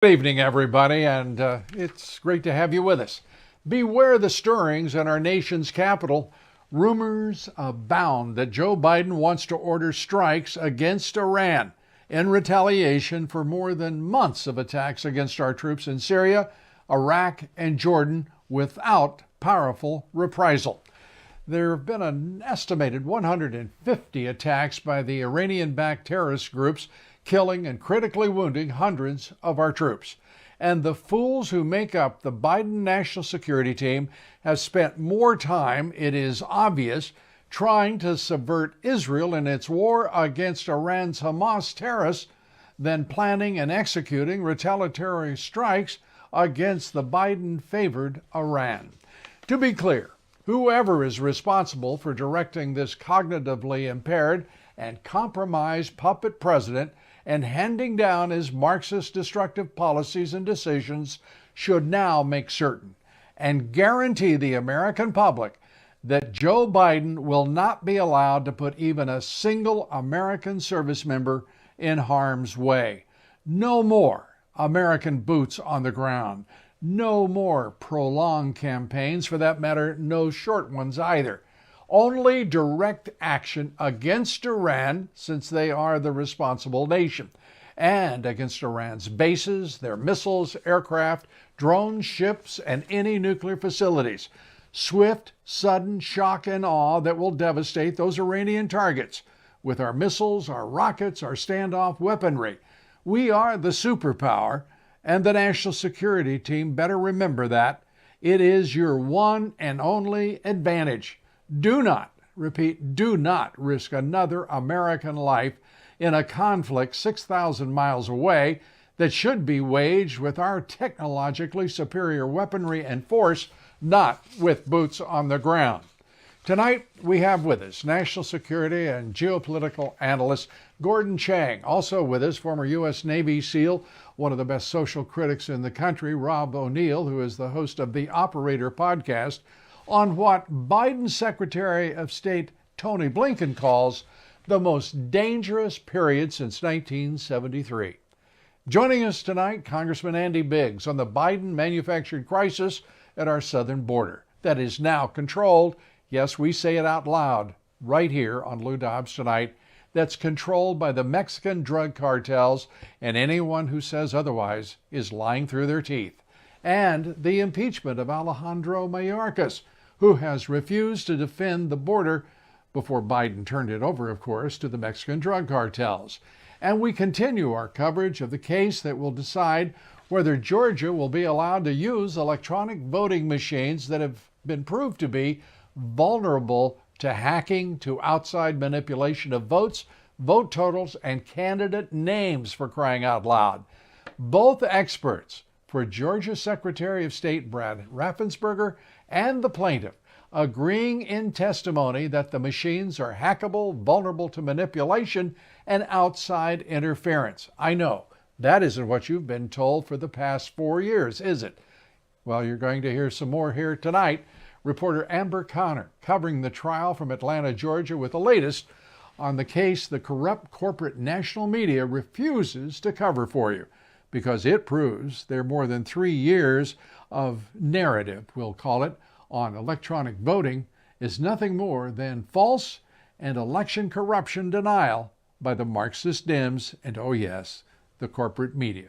Good evening, everybody, and it's great to have you with us. Beware the stirrings in our nation's capital. Rumors abound that Joe Biden wants to order strikes against Iran in retaliation for more than months of attacks against our troops in Syria, Iraq, and Jordan without powerful reprisal. There have been an estimated 150 attacks by the Iranian-backed terrorist groups, killing and critically wounding hundreds of our troops. And the fools who make up the Biden National Security Team have spent more time, it is obvious, trying to subvert Israel in its war against Iran's Hamas terrorists than planning and executing retaliatory strikes against the Biden-favored Iran. To be clear, whoever is responsible for directing this cognitively impaired and compromised puppet president and handing down his Marxist destructive policies and decisions should now make certain and guarantee the American public that Joe Biden will not be allowed to put even a single American service member in harm's way. No more American boots on the ground. No more prolonged campaigns, for that matter, no short ones either. Only direct action against Iran, since they are the responsible nation, and against Iran's bases, their missiles, aircraft, drones, ships, and any nuclear facilities. Swift, sudden shock and awe that will devastate those Iranian targets. With our missiles, our rockets, our standoff weaponry, we are the superpower, and the National Security Team better remember that. It is your one and only advantage. Do not, repeat, do not risk another American life in a conflict 6,000 miles away that should be waged with our technologically superior weaponry and force, not with boots on the ground. Tonight, we have with us national security and geopolitical analyst Gordon Chang. Also with us, former U.S. Navy SEAL, one of the best social critics in the country, Rob O'Neill, who is the host of the Operator podcast, on what Biden's Secretary of State Tony Blinken calls the most dangerous period since 1973. Joining us tonight, Congressman Andy Biggs on the Biden-manufactured crisis at our southern border that is now controlled, yes, we say it out loud, right here on Lou Dobbs Tonight, that's controlled by the Mexican drug cartels, and anyone who says otherwise is lying through their teeth. And the impeachment of Alejandro Mayorkas, who has refused to defend the border before Biden turned it over, of course, to the Mexican drug cartels. And we continue our coverage of the case that will decide whether Georgia will be allowed to use electronic voting machines that have been proved to be vulnerable to hacking, to outside manipulation of votes, vote totals, and candidate names, for crying out loud. Both experts for Georgia Secretary of State Brad Raffensperger and the plaintiff agreeing in testimony that the machines are hackable, vulnerable to manipulation, and outside interference. I know, that isn't what you've been told for the past 4 years, is it? Well, you're going to hear some more here tonight. Reporter Amber Connor covering the trial from Atlanta, Georgia, with the latest on the case the corrupt corporate national media refuses to cover for you, because it proves their more than 3 years of narrative, we'll call it, on electronic voting is nothing more than false and election corruption denial by the Marxist Dems and, oh yes, the corporate media.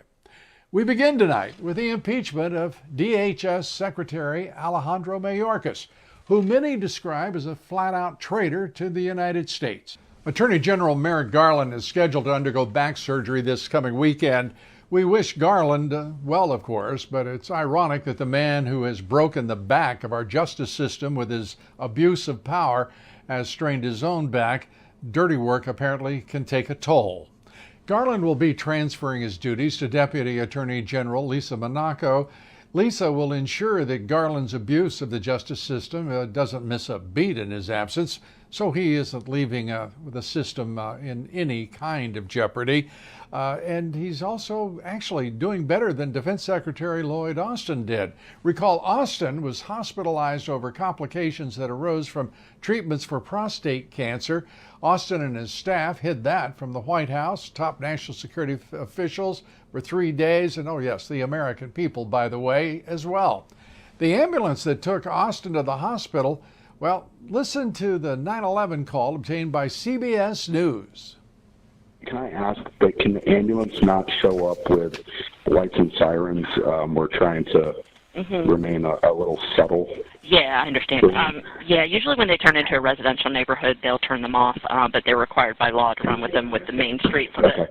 We begin tonight with the impeachment of DHS Secretary Alejandro Mayorkas, who many describe as a flat-out traitor to the United States. Attorney General Merrick Garland is scheduled to undergo back surgery this coming weekend. We wish Garland well, of course, but it's ironic that the man who has broken the back of our justice system with his abuse of power has strained his own back. Dirty work apparently can take a toll. Garland will be transferring his duties to Deputy Attorney General Lisa Monaco. Lisa will ensure that Garland's abuse of the justice system doesn't miss a beat in his absence. so he isn't leaving the system in any kind of jeopardy. And he's also actually doing better than Defense Secretary Lloyd Austin did. Recall, Austin was hospitalized over complications that arose from treatments for prostate cancer. Austin and his staff hid that from the White House, top national security officials for 3 days, and oh yes, the American people, by the way, as well. The ambulance that took Austin to the hospital, well, listen to the 9/11 call obtained by CBS News. Can I ask, but can the ambulance not show up with lights and sirens? We're trying to remain a little subtle. Yeah, I understand. Yeah, usually when they turn into a residential neighborhood, they'll turn them off, but they're required by law to run with them with the main streets. Okay.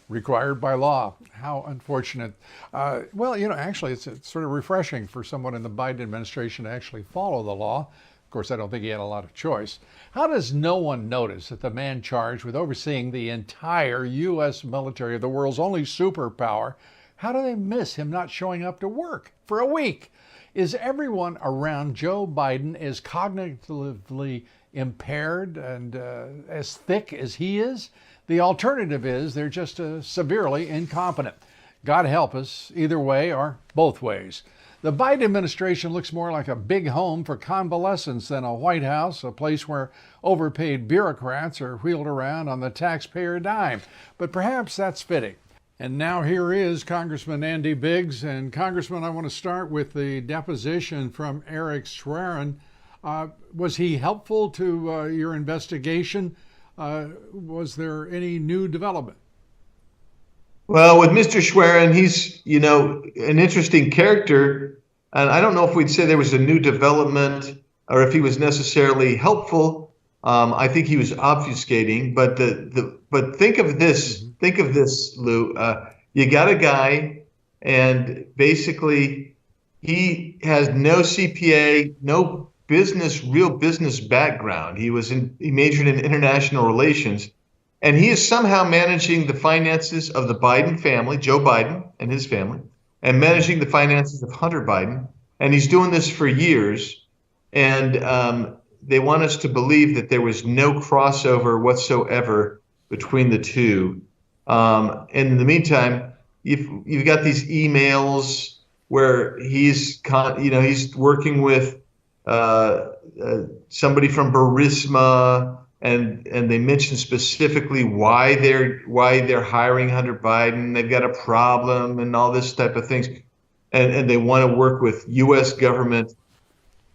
Required by law. How unfortunate. Well, actually, it's sort of refreshing for someone in the Biden administration to actually follow the law. Of course, I don't think he had a lot of choice. How does no one notice that the man charged with overseeing the entire U.S. military, the world's only superpower, how do they miss him not showing up to work for a week? Is everyone around Joe Biden as cognitively impaired and as thick as he is? The alternative is they're just severely incompetent. God help us either way or both ways. The Biden administration looks more like a big home for convalescents than a White House, a place where overpaid bureaucrats are wheeled around on the taxpayer dime. But perhaps that's fitting. And now here is Congressman Andy Biggs. And Congressman, I want to start with the deposition from Eric Schwerin. Was he helpful to your investigation? Was there any new development? Well, with Mr. Schwerin, he's, an interesting character. And I don't know if we'd say there was a new development or if he was necessarily helpful. I think he was obfuscating. But but think of this. Think of this, Lou. You got a guy, and basically he has no CPA, no real business background. He majored in international relations. And he is somehow managing the finances of the Biden family, Joe Biden and his family, and managing the finances of Hunter Biden. And he's doing this for years. And they want us to believe that there was no crossover whatsoever between the two. And in the meantime, you've got these emails where he's working with somebody from Burisma. And they mention specifically why they're hiring Hunter Biden. They've got a problem and all this type of things, and they want to work with U.S. government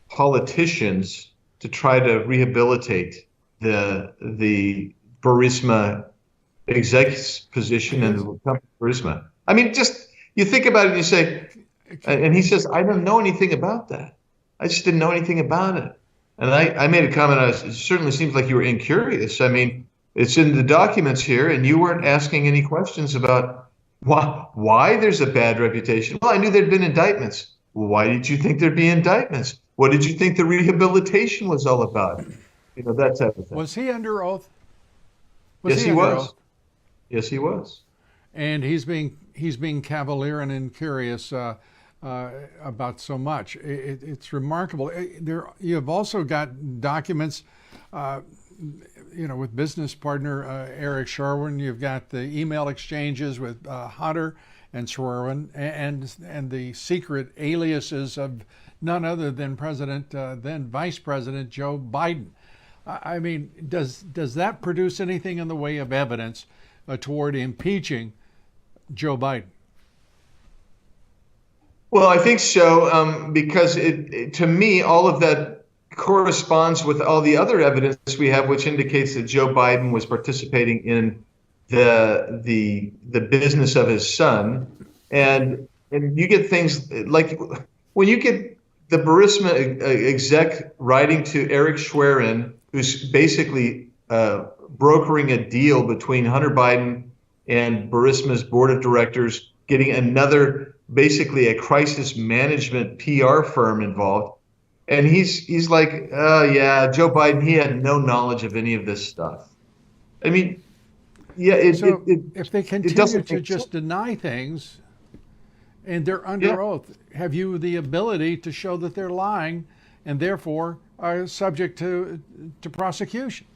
politicians to try to rehabilitate the Burisma executive's position and the company Burisma. I mean, just you think about it and you say, and he says, I don't know anything about that. I just didn't know anything about it. And I made a comment, it certainly seems like you were incurious. I mean, it's in the documents here, and you weren't asking any questions about why there's a bad reputation. Well, I knew there'd been indictments. Well, why did you think there'd be indictments? What did you think the rehabilitation was all about? That type of thing. Was he under oath? Yes, he was. Yes, he was. And he's being cavalier and incurious about so much. It's remarkable. You have also got documents, with business partner Eric Schwerin. You've got the email exchanges with Hunter and Schwerin, and the secret aliases of none other than then Vice President Joe Biden. I mean, does that produce anything in the way of evidence toward impeaching Joe Biden? Well, I think so, because to me, all of that corresponds with all the other evidence we have, which indicates that Joe Biden was participating in the business of his son, and you get things like when you get the Burisma exec writing to Eric Schwerin, who's basically brokering a deal between Hunter Biden and Burisma's board of directors, getting another, basically a crisis management PR firm involved. And he's like, yeah, Joe Biden, he had no knowledge of any of this stuff. I mean, yeah. If they continue to just deny things and they're under oath, have you the ability to show that they're lying and therefore are subject to prosecution.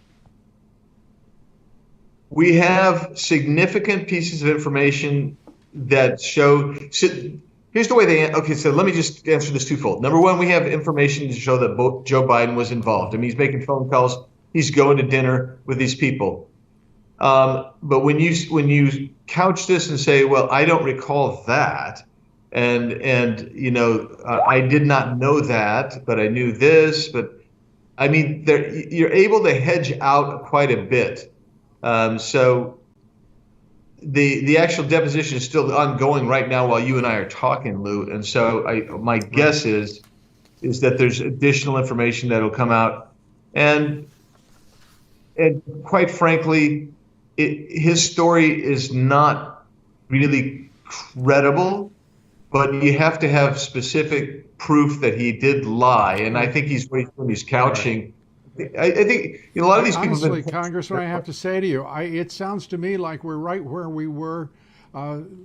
We have significant pieces of information that show. Here's the way they. Okay, so let me just answer this twofold. Number one, we have information to show that Joe Biden was involved. I mean, he's making phone calls. He's going to dinner with these people. But when you couch this and say, "Well, I don't recall that," and you know, I did not know that, but I knew this. But I mean, you're able to hedge out quite a bit. So the actual deposition is still ongoing right now while you and I are talking, Lou. And so my guess is that there's additional information that'll come out, and quite frankly, his story is not really credible, but you have to have specific proof that he did lie. And I think he's couching. I think a lot of these people. Honestly, Congressman, I have to say to you, it sounds to me like we're right where we were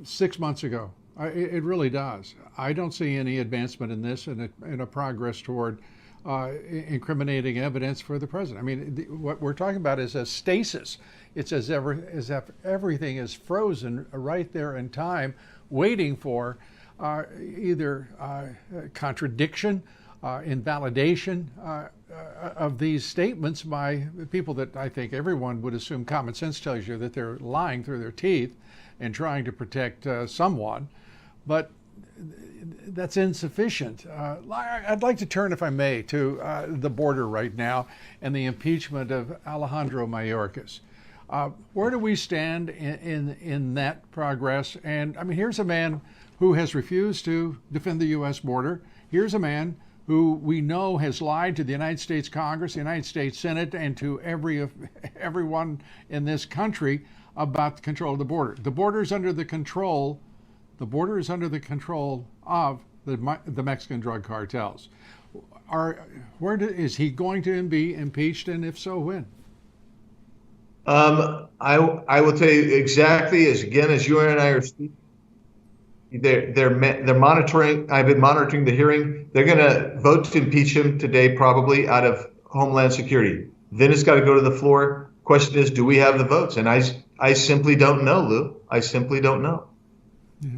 6 months ago. It really does. I don't see any advancement in this and a progress toward incriminating evidence for the president. I mean, what we're talking about is a stasis. It's as if everything is frozen right there in time, waiting for either contradiction, invalidation of these statements by people that I think everyone would assume common sense tells you that they're lying through their teeth and trying to protect someone. But that's insufficient. I'd like to turn, if I may, to the border right now and the impeachment of Alejandro Mayorkas. Where do we stand in that progress? And I mean, here's a man who has refused to defend the U.S. border. Here's a man who we know has lied to the United States Congress, the United States Senate, and to everyone in this country about the control of the border. The border is under the control of the Mexican drug cartels. Is he going to be impeached, and if so, when? I will tell you exactly as you and I are speaking. They're monitoring. I've been monitoring the hearing. They're going to vote to impeach him today, probably out of Homeland Security. Then it's got to go to the floor. Question is, do we have the votes? And I simply don't know, Lou. I simply don't know. Yeah.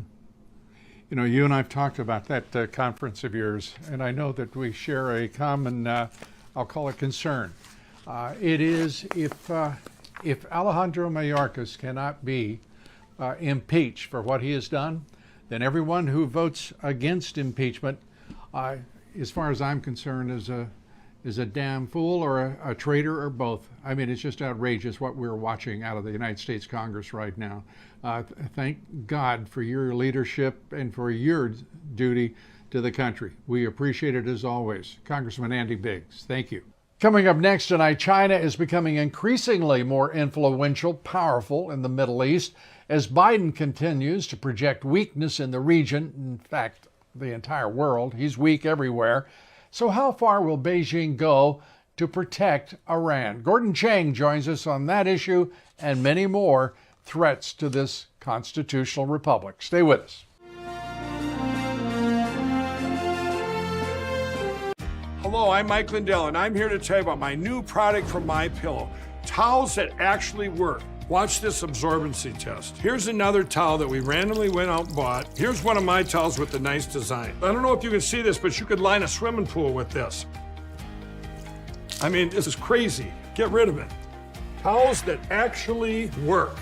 You know, you and I've talked about that conference of yours, and I know that we share a common, I'll call it concern. It is if Alejandro Mayorkas cannot be impeached for what he has done, then everyone who votes against impeachment, as far as I'm concerned, is a damn fool or a traitor or both. I mean, it's just outrageous what we're watching out of the United States Congress right now. Thank God for your leadership and for your duty to the country. We appreciate it as always. Congressman Andy Biggs, thank you. Coming up next tonight, China is becoming increasingly more influential, powerful in the Middle East as Biden continues to project weakness in the region, in fact, the entire world. He's weak everywhere. So how far will Beijing go to protect Iran? Gordon Chang joins us on that issue and many more threats to this constitutional republic. Stay with us. Hello, I'm Mike Lindell, and I'm here to tell you about my new product from MyPillow, towels that actually work. Watch this absorbency test. Here's another towel that we randomly went out and bought. Here's one of my towels with the nice design. I don't know if you can see this, but you could line a swimming pool with this. I mean, this is crazy. Get rid of it. Towels that actually work.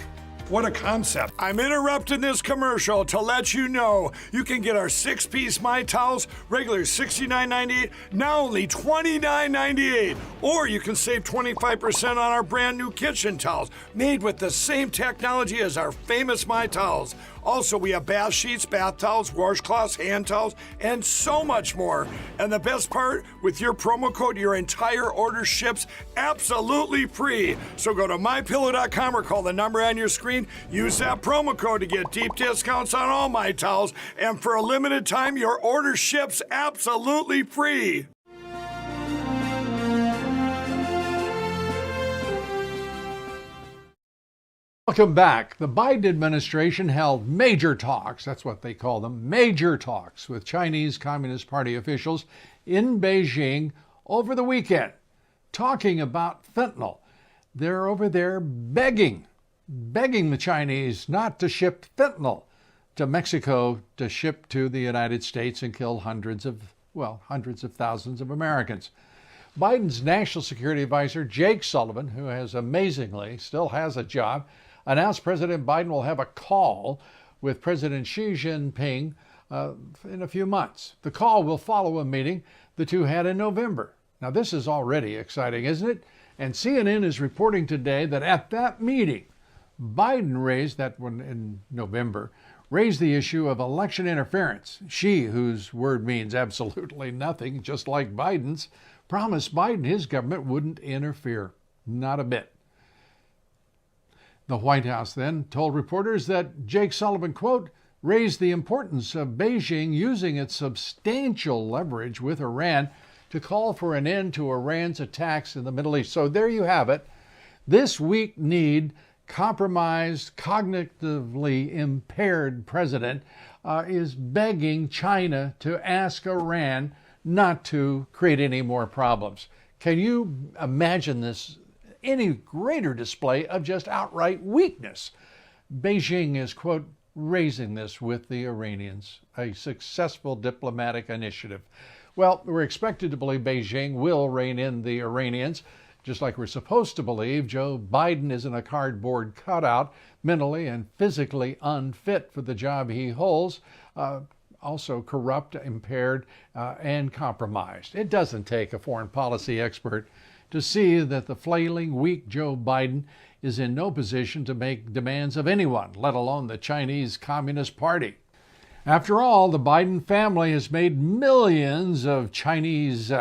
What a concept. I'm interrupting this commercial to let you know you can get our 6-piece My Towels, regular $69.98, now only $29.98. Or you can save 25% on our brand new kitchen towels, made with the same technology as our famous My Towels. Also, we have bath sheets, bath towels, washcloths, hand towels, and so much more. And the best part, with your promo code, your entire order ships absolutely free. So go to mypillow.com or call the number on your screen. Use that promo code to get deep discounts on all My Towels. And for a limited time, your order ships absolutely free. Welcome back. The Biden administration held major talks, that's what they call them, major talks with Chinese Communist Party officials in Beijing over the weekend, talking about fentanyl. They're over there begging the Chinese not to ship fentanyl to Mexico to ship to the United States and kill hundreds of thousands of Americans. Biden's national security advisor, Jake Sullivan, who has amazingly still has a job, announced President Biden will have a call with President Xi Jinping in a few months. The call will follow a meeting the two had in November. Now, this is already exciting, isn't it? And CNN is reporting today that at that meeting, Biden raised that one in November, raised the issue of election interference. Xi, whose word means absolutely nothing, just like Biden's, promised Biden his government wouldn't interfere, not a bit. The White House then told reporters that Jake Sullivan, quote, raised the importance of Beijing using its substantial leverage with Iran to call for an end to Iran's attacks in the Middle East. So there you have it. This weak-kneed, compromised, cognitively impaired president is begging China to ask Iran not to create any more problems. Can you imagine this? Any greater display of just outright weakness? Beijing is, quote, raising this with the Iranians, a successful diplomatic initiative. Well, we're expected to believe Beijing will rein in the Iranians, just like we're supposed to believe Joe Biden isn't a cardboard cutout, mentally and physically unfit for the job he holds, also corrupt, impaired, and compromised. It doesn't take a foreign policy expert to see that the flailing, weak Joe Biden is in no position to make demands of anyone, let alone the Chinese Communist Party. After all, the Biden family has made millions of Chinese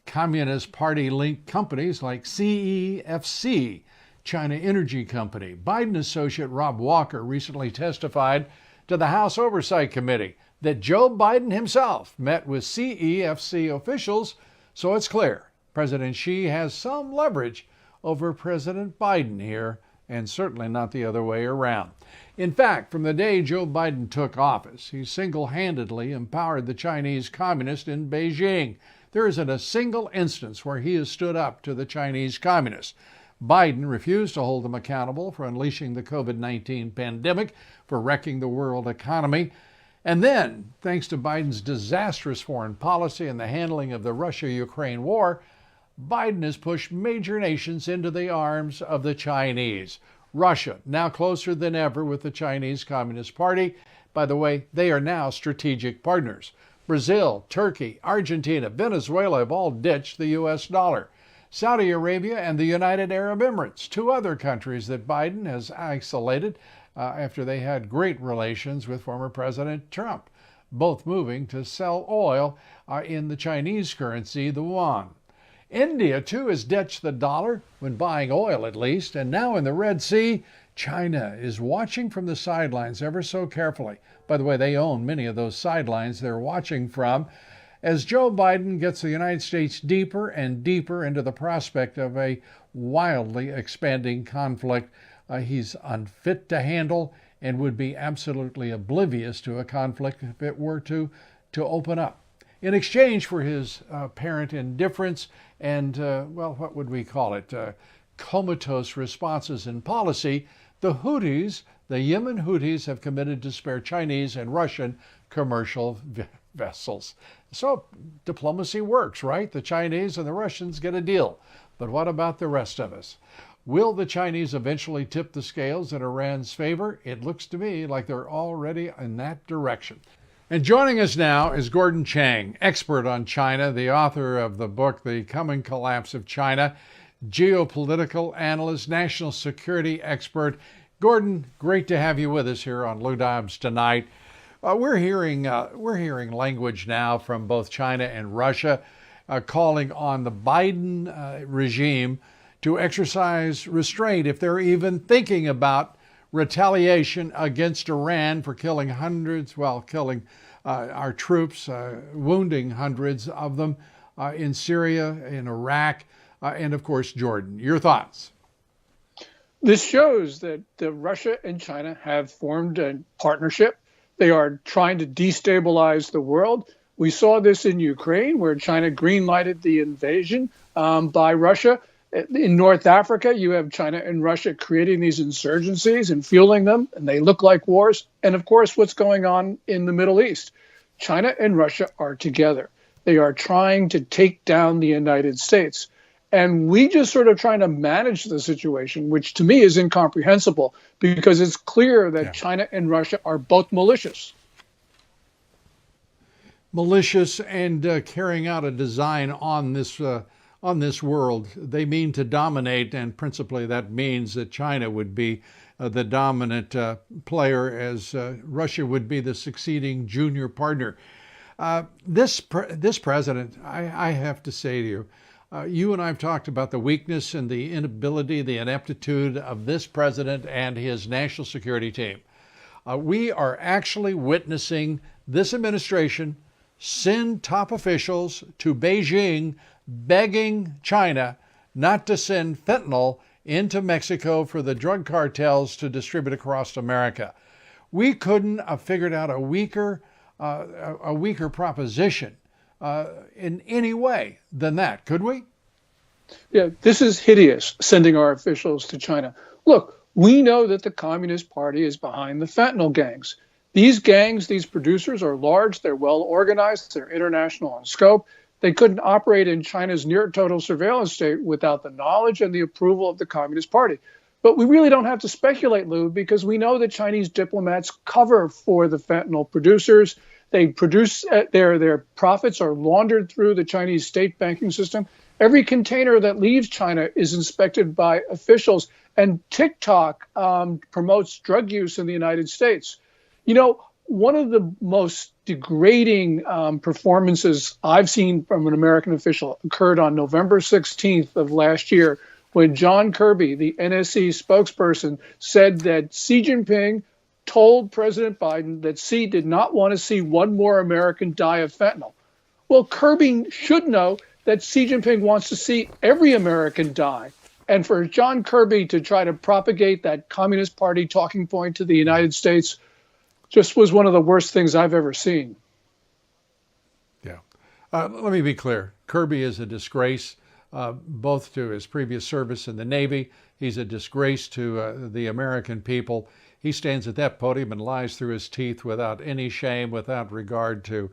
Communist Party-linked companies like CEFC, China Energy Company. Biden associate Rob Walker recently testified to the House Oversight Committee that Joe Biden himself met with CEFC officials, so it's clear President Xi has some leverage over President Biden here, and certainly not the other way around. In fact, from the day Joe Biden took office, he single-handedly empowered the Chinese communists in Beijing. There isn't a single instance where he has stood up to the Chinese communists. Biden refused to hold them accountable for unleashing the COVID-19 pandemic, for wrecking the world economy. And then, thanks to Biden's disastrous foreign policy and the handling of the Russia-Ukraine war, Biden has pushed major nations into the arms of the Chinese. Russia, now closer than ever with the Chinese Communist Party. By the way, they are now strategic partners. Brazil, Turkey, Argentina, Venezuela have all ditched the U.S. dollar. Saudi Arabia and the United Arab Emirates, two other countries that Biden has isolated after they had great relations with former President Trump, both moving to sell oil in the Chinese currency, the yuan. India, too, has ditched the dollar, when buying oil at least, and now in the Red Sea, China is watching from the sidelines ever so carefully. By the way, they own many of those sidelines they're watching from, as Joe Biden gets the United States deeper and deeper into the prospect of a wildly expanding conflict he's unfit to handle and would be absolutely oblivious to a conflict if it were to open up. In exchange for his apparent indifference and, what would we call it, comatose responses in policy, the Houthis, the Yemen Houthis, have committed to spare Chinese and Russian commercial vessels. So diplomacy works, right? The Chinese and the Russians get a deal. But what about the rest of us? Will the Chinese eventually tip the scales in Iran's favor? It looks to me like they're already in that direction. And joining us now is Gordon Chang, expert on China, the author of the book, The Coming Collapse of China, geopolitical analyst, national security expert. Gordon, great to have you with us here on Dobbs Tonight. We're hearing language now from both China and Russia calling on the Biden regime to exercise restraint if they're even thinking about retaliation against Iran for killing our troops, wounding hundreds of them in Syria, in Iraq, and of course, Jordan. Your thoughts? This shows that Russia and China have formed a partnership. They are trying to destabilize the world. We saw this in Ukraine, where China green-lighted the invasion by Russia. In North Africa, you have China and Russia creating these insurgencies and fueling them, and they look like wars. And of course, what's going on in the Middle East? China and Russia are together. They are trying to take down the United States. And we just sort of trying to manage the situation, which to me is incomprehensible, because it's clear that China and Russia are both malicious. Malicious and carrying out a design on this world. They mean to dominate, and principally that means that China would be the dominant player, as Russia would be the succeeding junior partner. This president, I have to say to you, you and I have talked about the weakness and the inability, the ineptitude of this president and his national security team. We are actually witnessing this administration send top officials to Beijing begging China not to send fentanyl into Mexico for the drug cartels to distribute across America. We couldn't have figured out a weaker proposition in any way than that, could we? Yeah, this is hideous, sending our officials to China. Look, we know that the Communist Party is behind the fentanyl gangs. These gangs, these producers are large, they're well organized, they're international in scope. They couldn't operate in China's near total surveillance state without the knowledge and the approval of the Communist Party. But we really don't have to speculate, Lou, because we know that Chinese diplomats cover for the fentanyl producers. They produce, their profits are laundered through the Chinese state banking system. Every container that leaves China is inspected by officials, and TikTok promotes drug use in the United States. You know, one of the most degrading performances I've seen from an American official occurred on November 16th of last year, when John Kirby, the NSC spokesperson, said that Xi Jinping told President Biden that Xi did not want to see one more American die of fentanyl. Well, Kirby should know that Xi Jinping wants to see every American die. And for John Kirby to try to propagate that Communist Party talking point to the United States just was one of the worst things I've ever seen. Yeah. Let me be clear. Kirby is a disgrace, both to his previous service in the Navy. He's a disgrace to the American people. He stands at that podium and lies through his teeth without any shame, without regard to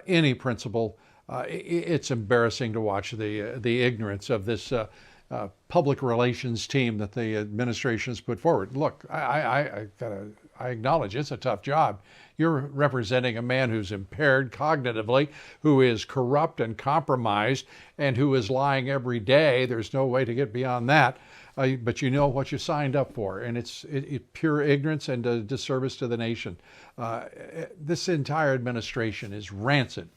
any principle. It's embarrassing to watch the ignorance of this public relations team that the administration has put forward. Look, I acknowledge it's a tough job. You're representing a man who's impaired cognitively, who is corrupt and compromised, and who is lying every day. There's no way to get beyond that. But you know what you signed up for, and it's pure ignorance and a disservice to the nation. This entire administration is rancid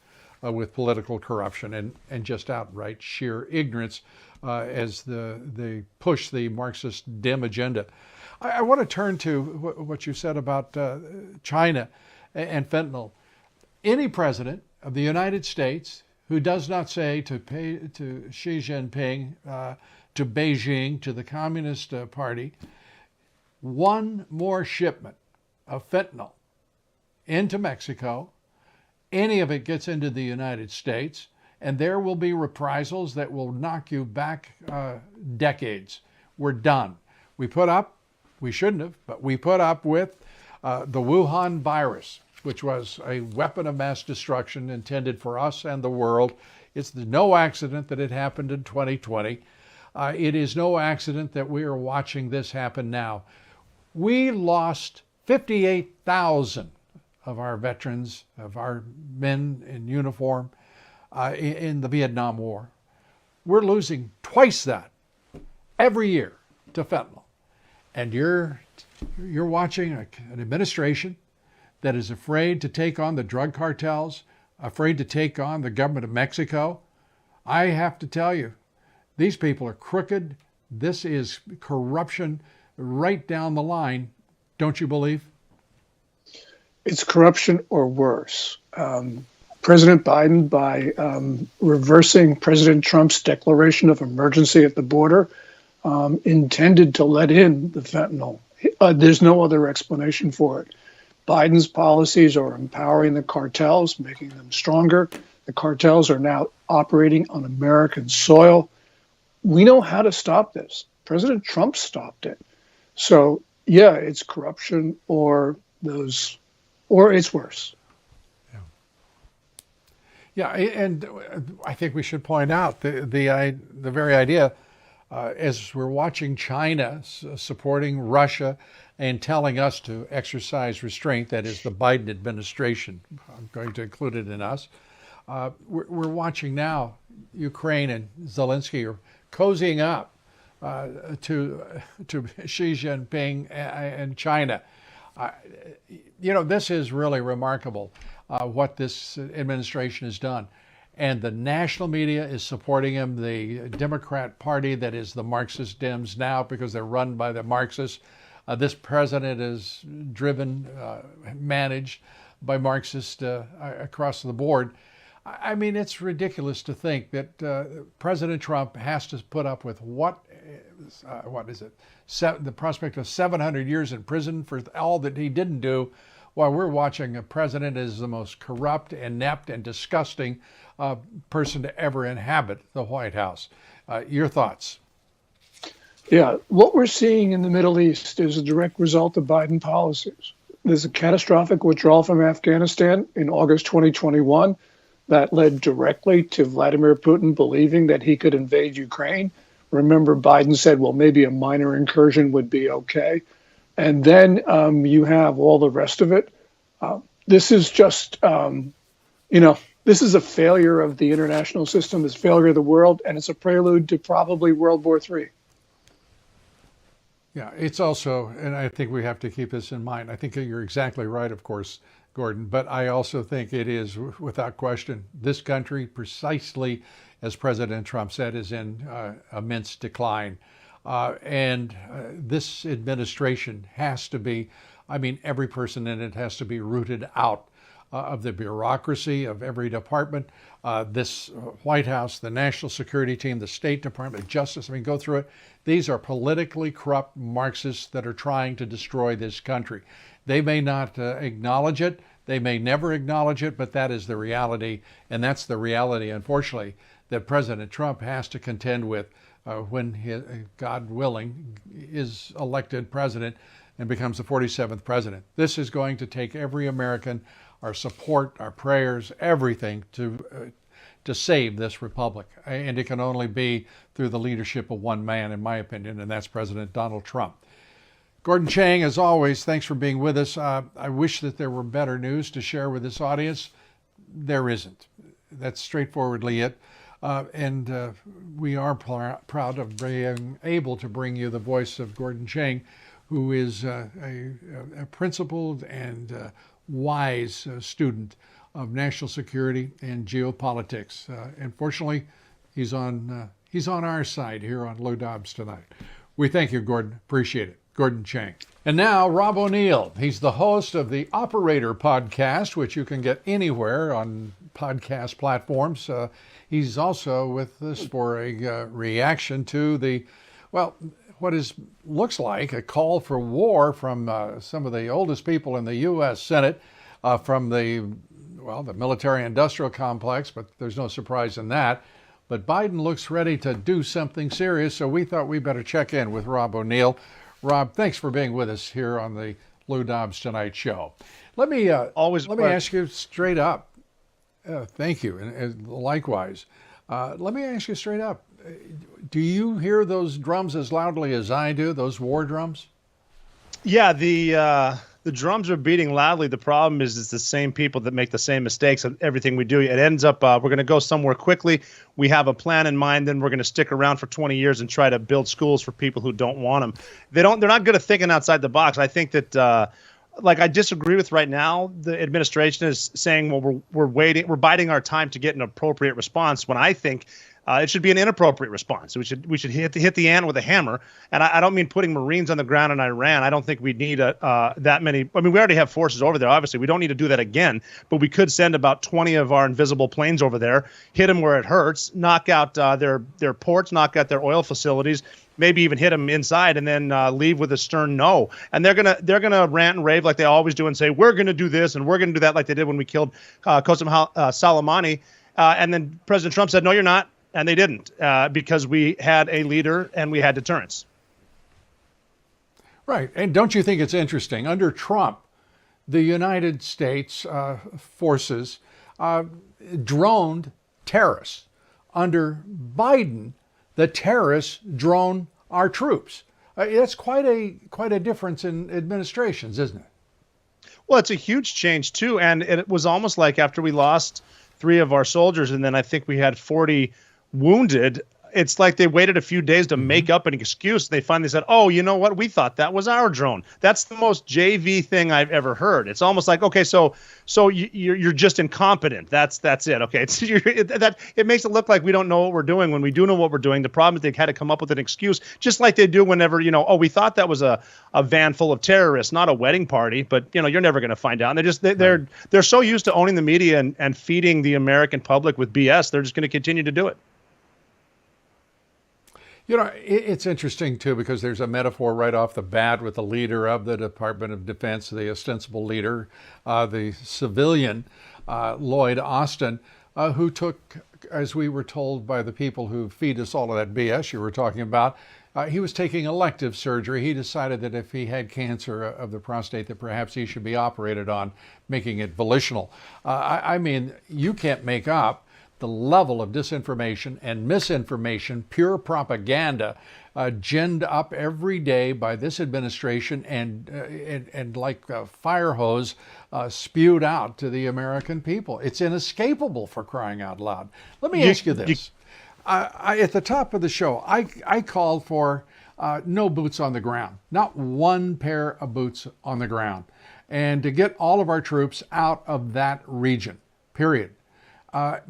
with political corruption and just outright sheer ignorance as they push the Marxist dim agenda. I want to turn to what you said about China and fentanyl. Any president of the United States who does not say to Xi Jinping, to Beijing, to the Communist Party, one more shipment of fentanyl into Mexico, any of it gets into the United States, and there will be reprisals that will knock you back decades. We're done. We shouldn't have, but we put up with the Wuhan virus, which was a weapon of mass destruction intended for us and the world. It's no accident that it happened in 2020. It is no accident that we are watching this happen now. We lost 58,000 of our veterans, of our men in uniform in the Vietnam War. We're losing twice that every year to fentanyl. And you're watching an administration that is afraid to take on the drug cartels, afraid to take on the government of Mexico. I have to tell you, these people are crooked. This is corruption right down the line. Don't you believe? It's corruption or worse. President Biden, by reversing President Trump's declaration of emergency at the border, intended to let in the fentanyl. There's no other explanation for it. Biden's policies are empowering the cartels, making them stronger. The cartels are now operating on American soil. We know how to stop this. President Trump stopped it. So, yeah, it's corruption or it's worse. Yeah, and I think we should point out the very idea, as we're watching China supporting Russia and telling us to exercise restraint, that is the Biden administration, I'm going to include it in us. We're watching now Ukraine and Zelensky are cozying up to Xi Jinping and China. This is really remarkable. What this administration has done. And the national media is supporting him. The Democrat Party, that is the Marxist Dems now, because they're run by the Marxists. This president is driven, managed by Marxists across the board. I mean, it's ridiculous to think that President Trump has to put up with what is it? The prospect of 700 years in prison for all that he didn't do, while we're watching a president as the most corrupt, inept, and disgusting person to ever inhabit the White House. Your thoughts? Yeah, what we're seeing in the Middle East is a direct result of Biden policies. There's a catastrophic withdrawal from Afghanistan in August 2021 that led directly to Vladimir Putin believing that he could invade Ukraine. Remember, Biden said, well, maybe a minor incursion would be okay. And then you have all the rest of it. This is just, this is a failure of the international system, it's a failure of the world, and it's a prelude to probably World War III. Yeah, it's also, and I think we have to keep this in mind. I think you're exactly right, of course, Gordon, but I also think it is, without question, this country, precisely as President Trump said, is in immense decline. And this administration has to be, every person in it has to be rooted out of the bureaucracy of every department. This White House, the National Security Team, the State Department, Justice, go through it. These are politically corrupt Marxists that are trying to destroy this country. They may not acknowledge it. They may never acknowledge it, but that is the reality. And that's the reality, unfortunately, that President Trump has to contend with when he, God willing, is elected president and becomes the 47th president. This is going to take every American, our support, our prayers, everything to save this republic. And it can only be through the leadership of one man, in my opinion, and that's President Donald Trump. Gordon Chang, as always, thanks for being with us. I wish that there were better news to share with this audience. There isn't. That's straightforwardly it. And we are proud of being able to bring you the voice of Gordon Chang, who is a principled and wise student of national security and geopolitics. And fortunately, he's on our side here on Lou Dobbs Tonight. We thank you, Gordon. Appreciate it. Gordon Chang. And now, Rob O'Neill. He's the host of the Operator podcast, which you can get anywhere on podcast platforms. He's also with us for a reaction to looks like a call for war from some of the oldest people in the U.S. Senate, from the military-industrial complex, but there's no surprise in that. But Biden looks ready to do something serious, so we thought we better check in with Rob O'Neill. Rob, thanks for being with us here on the Lou Dobbs Tonight show. Let me ask you straight up. Thank you, and likewise. Let me ask you straight up. Do you hear those drums as loudly as I do, those war drums? Yeah, the drums are beating loudly. The problem is it's the same people that make the same mistakes in everything we do. It ends up we're going to go somewhere quickly. We have a plan in mind, then we're going to stick around for 20 years and try to build schools for people who don't want them. They're not good at thinking outside the box. I think that I disagree with right now. The administration is saying, well, we're biding our time to get an appropriate response, when I think it should be an inappropriate response. We should hit the ant with a hammer. And I don't mean putting Marines on the ground in Iran. I don't think we need that many. We already have forces over there. Obviously, we don't need to do that again. But we could send about 20 of our invisible planes over there, hit them where it hurts, knock out their ports, knock out their oil facilities, maybe even hit them inside, and then leave with a stern no. And they're gonna rant and rave like they always do and say, we're gonna do this and we're gonna do that, like they did when we killed Qasem Soleimani. And then President Trump said, no, you're not. And they didn't, because we had a leader and we had deterrence. Right. And don't you think it's interesting? Under Trump, the United States forces droned terrorists. Under Biden, the terrorists drone our troops. That's quite a difference in administrations, isn't it? Well, it's a huge change, too. And it was almost like after we lost 3 of our soldiers, and then I think we had 40 wounded, it's like they waited a few days to make up an excuse. They finally said, oh, you know what? We thought that was our drone. That's the most JV thing I've ever heard. It's almost like, okay, so you're just incompetent. That's it. Okay. It makes it look like we don't know what we're doing when we do know what we're doing. The problem is they had to come up with an excuse, just like they do whenever, oh, we thought that was a van full of terrorists, not a wedding party, but you're never going to find out. And they're so used to owning the media and feeding the American public with BS. They're just going to continue to do it. It's interesting, too, because there's a metaphor right off the bat with the leader of the Department of Defense, the ostensible leader, the civilian, Lloyd Austin, who took, as we were told by the people who feed us all of that BS you were talking about, he was taking elective surgery. He decided that if he had cancer of the prostate, that perhaps he should be operated on, making it volitional. I mean, you can't make up the level of disinformation and misinformation, pure propaganda, ginned up every day by this administration and like a fire hose spewed out to the American people. It's inescapable, for crying out loud. Let me ask you this. At the top of the show, I called for no boots on the ground, not one pair of boots on the ground, and to get all of our troops out of that region, period.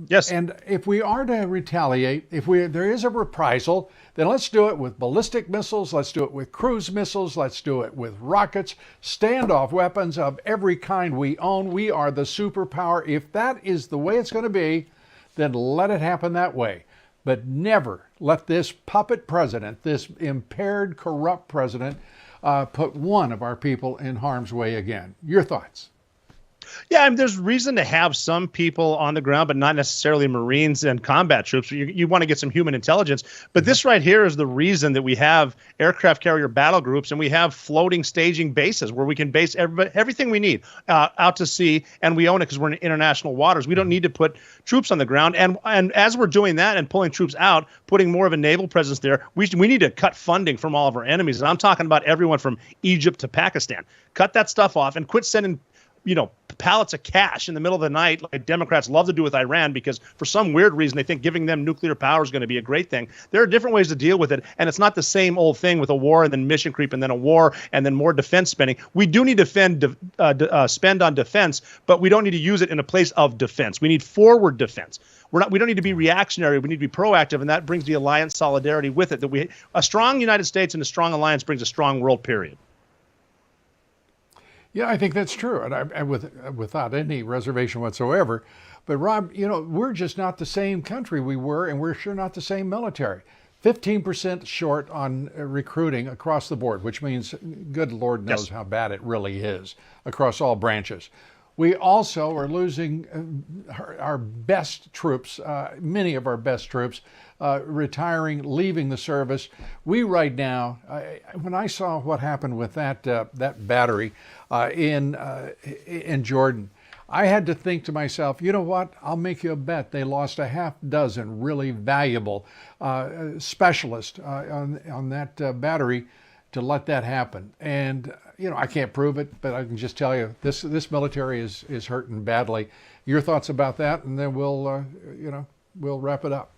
Yes. And if we are to retaliate, there is a reprisal, then let's do it with ballistic missiles, let's do it with cruise missiles, let's do it with rockets, standoff weapons of every kind we own. We are the superpower. If that is the way it's going to be, then let it happen that way. But never let this puppet president, this impaired, corrupt president, put one of our people in harm's way again. Your thoughts? Yeah, there's reason to have some people on the ground, but not necessarily Marines and combat troops. You want to get some human intelligence. But this right here is the reason that we have aircraft carrier battle groups and we have floating staging bases where we can base everything we need out to sea, and we own it because we're in international waters. We don't need to put troops on the ground. And as we're doing that and pulling troops out, putting more of a naval presence there, we need to cut funding from all of our enemies. And I'm talking about everyone from Egypt to Pakistan. Cut that stuff off and quit sending pallets of cash in the middle of the night like Democrats love to do with Iran, because for some weird reason they think giving them nuclear power is going to be a great thing. There are different ways to deal with it, and it's not the same old thing with a war and then mission creep and then a war and then more defense spending. We do need to spend on defense, but we don't need to use it in a place of defense. We need forward defense. We don't need to be reactionary. We need to be proactive, and that brings the alliance solidarity with it. A strong United States and a strong alliance brings a strong world, period. Yeah, I think that's true, and without any reservation whatsoever. But Rob, we're just not the same country we were, and we're sure not the same military. 15% short on recruiting across the board, which means good Lord knows how bad it really is across all branches. We also are losing our best troops, many of our best troops, retiring, leaving the service. We right now, when I saw what happened with that battery in Jordan, I had to think to myself, you know what? I'll make you a bet they lost a half dozen really valuable specialists on that battery to let that happen. And I can't prove it, but I can just tell you this military is hurting badly. Your thoughts about that, and then we'll wrap it up.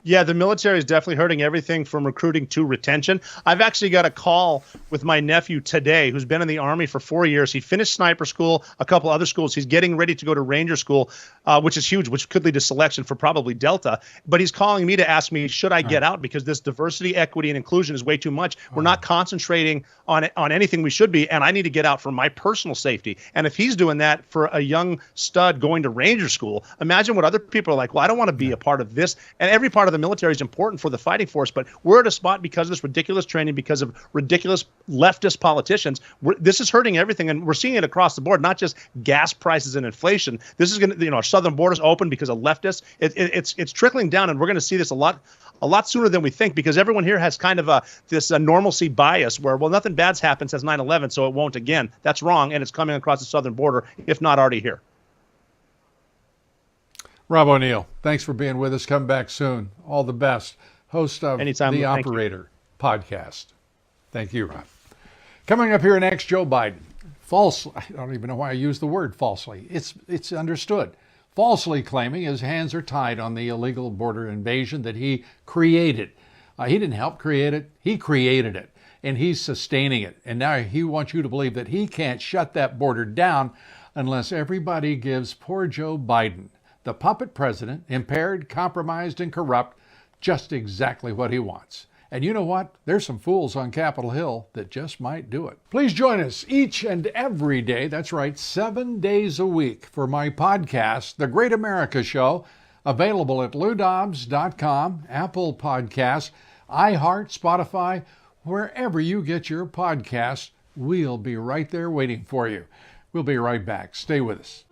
Yeah, the military is definitely hurting everything from recruiting to retention. I've actually got a call with my nephew today who's been in the Army for 4 years. He finished sniper school, a couple other schools. He's getting ready to go to Ranger school, which is huge, which could lead to selection for probably Delta. But he's calling me to ask me, should I get out? Because this diversity, equity, and inclusion is way too much. We're not concentrating on anything we should be, and I need to get out for my personal safety. And if he's doing that for a young stud going to Ranger school, imagine what other people are like. Well, I don't want to be a part of this. And every part of the military is important for the fighting force, but we're at a spot because of this ridiculous training, because of ridiculous leftist politicians. This is hurting everything, and we're seeing it across the board, not just gas prices and inflation. This is going to, our southern borders open because of leftists. It's trickling down, and we're going to see this a lot sooner than we think, because everyone here has kind of this normalcy bias where, well, nothing bad's happened since 9/11, so it won't again. That's wrong, and it's coming across the southern border, if not already here. Rob O'Neill, thanks for being with us. Come back soon. All the best. Host of Anytime. The Operator podcast. Thank you, Rob. Coming up here next, Joe Biden. Falsely, I don't even know why I use the word falsely. It's understood. Falsely claiming his hands are tied on the illegal border invasion that he created. He didn't help create it. He created it, and he's sustaining it. And now he wants you to believe that he can't shut that border down unless everybody gives poor Joe Biden, the puppet president, impaired, compromised, and corrupt, just exactly what he wants. And you know what? There's some fools on Capitol Hill that just might do it. Please join us each and every day, that's right, 7 days a week, for my podcast, The Great America Show, available at LouDobbs.com, Apple Podcasts, iHeart, Spotify, wherever you get your podcasts. We'll be right there waiting for you. We'll be right back. Stay with us.